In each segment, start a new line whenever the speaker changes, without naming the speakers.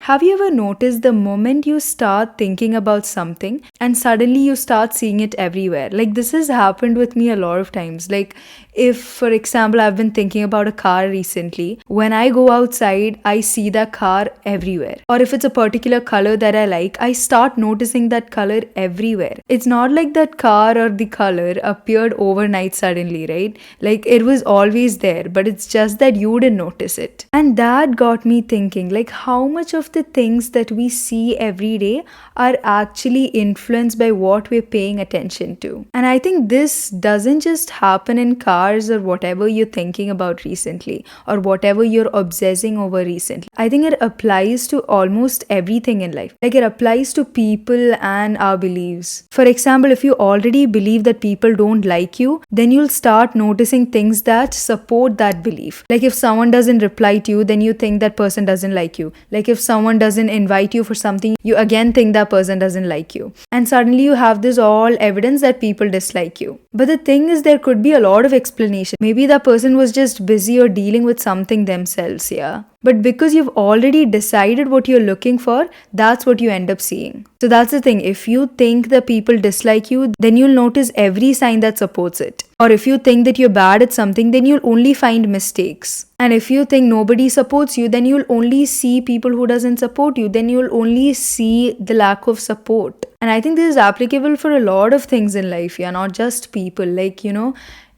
Have you ever noticed the moment you start thinking about something and suddenly you start seeing it everywhere? Like, this has happened with me a lot of times. Like, if, for example, I've been thinking about a car recently, when I go outside, I see that car everywhere. Or if it's a particular color that I like, I start noticing that color everywhere. It's not like that car or the color appeared overnight suddenly, right? Like, it was always there, but it's just that you didn't notice it. And that got me thinking, like, how much of the things that we see every day are actually influenced by what we're paying attention to. And I think this doesn't just happen in cars or whatever you're thinking about recently or whatever you're obsessing over recently. I think it applies to almost everything in life. Like, it applies to people and our beliefs. For example, if you already believe that people don't like you, then you'll start noticing things that support that belief. Like, if someone doesn't reply to you, then you think that person doesn't like you. Like, if someone doesn't invite you for something, you again think that person doesn't like you. And suddenly you have this all evidence that people dislike you. But the thing is, there could be a lot of explanation. Maybe that person was just busy or dealing with something themselves, yeah. But because you've already decided what you're looking for, that's what you end up seeing. So that's the thing. If you think that people dislike you, then you'll notice every sign that supports it. Or if you think that you're bad at something, then you'll only find mistakes. And if you think nobody supports you, then you'll only see people who doesn't support you. Then you'll only see the lack of support. And I think this is applicable for a lot of things in life, yeah, not just people. Like,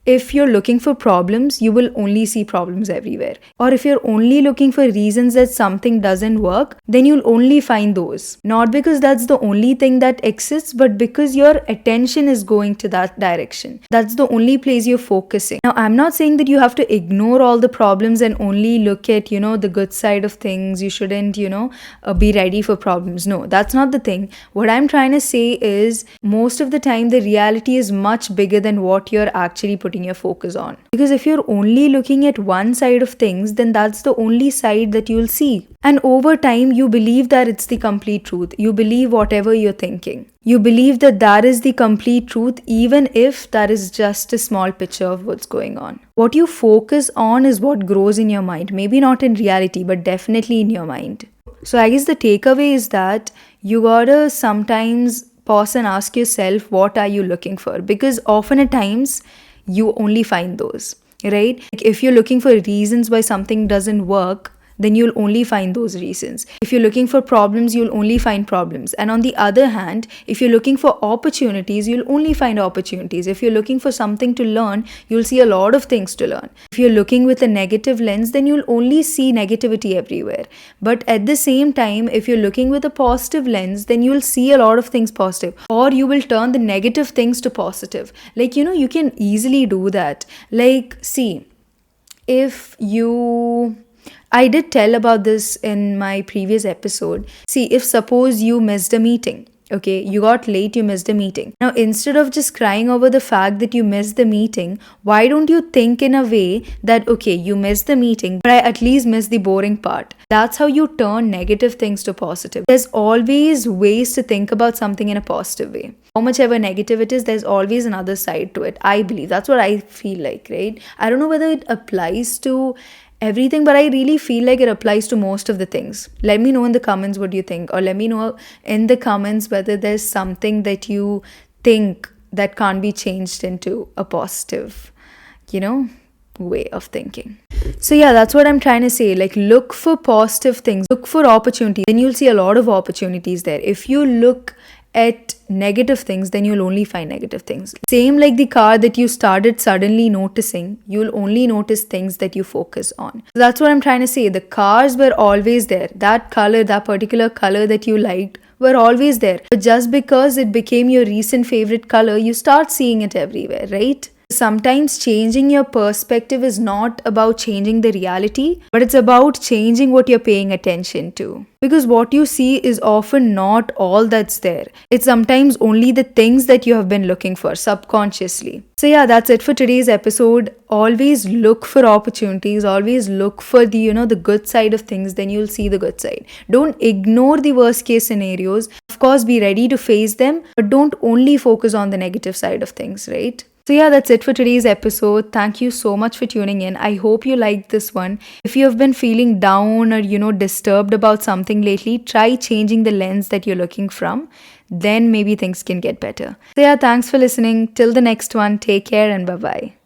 if you're looking for problems, you will only see problems everywhere. Or if you're only looking for reasons that something doesn't work, then you'll only find those. Not because that's the only thing that exists, but because your attention is going to that direction. That's the only place you're focusing. Now, I'm not saying that you have to ignore all the problems and only look at, the good side of things. You shouldn't, be ready for problems. No, that's not the thing. What I'm trying to say is, most of the time, the reality is much bigger than what you're actually putting your focus on. Because if you're only looking at one side of things, then that's the only side that you'll see. And over time, you believe that it's the complete truth. You believe whatever you're thinking. You believe that that is the complete truth, even if that is just a small picture of what's going on. What you focus on is what grows in your mind. Maybe not in reality, but definitely in your mind. So I guess the takeaway is that you gotta sometimes pause and ask yourself, what are you looking for? Because often at times, you only find those, right? Like, if you're looking for reasons why something doesn't work, then you'll only find those reasons. If you're looking for problems, you'll only find problems. And on the other hand, if you're looking for opportunities, you'll only find opportunities. If you're looking for something to learn, you'll see a lot of things to learn. If you're looking with a negative lens, then you'll only see negativity everywhere. But at the same time, if you're looking with a positive lens, then you'll see a lot of things positive. Or you will turn the negative things to positive. Like, you can easily do that. Like, see, I did tell about this in my previous episode. See, if suppose you missed a meeting, okay, you got late, you missed a meeting. Now, instead of just crying over the fact that you missed the meeting, why don't you think in a way that, okay, you missed the meeting, but I at least missed the boring part. That's how you turn negative things to positive. There's always ways to think about something in a positive way. How much ever negative it is, there's always another side to it. I believe. That's what I feel like, right? I don't know whether it applies to everything, but I really feel like it applies to most of the things. Let me know in the comments what you think, or let me know in the comments whether there's something that you think that can't be changed into a positive, way of thinking. So yeah, that's what I'm trying to say. Like, look for positive things, look for opportunities, then you'll see a lot of opportunities there. If you look at negative things, then you'll only find negative things. Same like the car that you started suddenly noticing, you'll only notice things that you focus on. So that's what I'm trying to say. The cars were always there. That color, that particular color that you liked, were always there. But just because it became your recent favorite color, you start seeing it everywhere, right? Sometimes changing your perspective is not about changing the reality, but it's about changing what you're paying attention to. Because what you see is often not all that's there. It's sometimes only the things that you have been looking for subconsciously. So yeah, that's it for today's episode. Always look for opportunities. Always look for the good side of things. Then you'll see the good side. Don't ignore the worst case scenarios. Of course, be ready to face them, but don't only focus on the negative side of things, right? So, yeah, that's it for today's episode. Thank you so much for tuning in. I hope you liked this one. If you have been feeling down or, disturbed about something lately, try changing the lens that you're looking from. Then maybe things can get better. So, yeah, thanks for listening. Till the next one, take care and bye bye.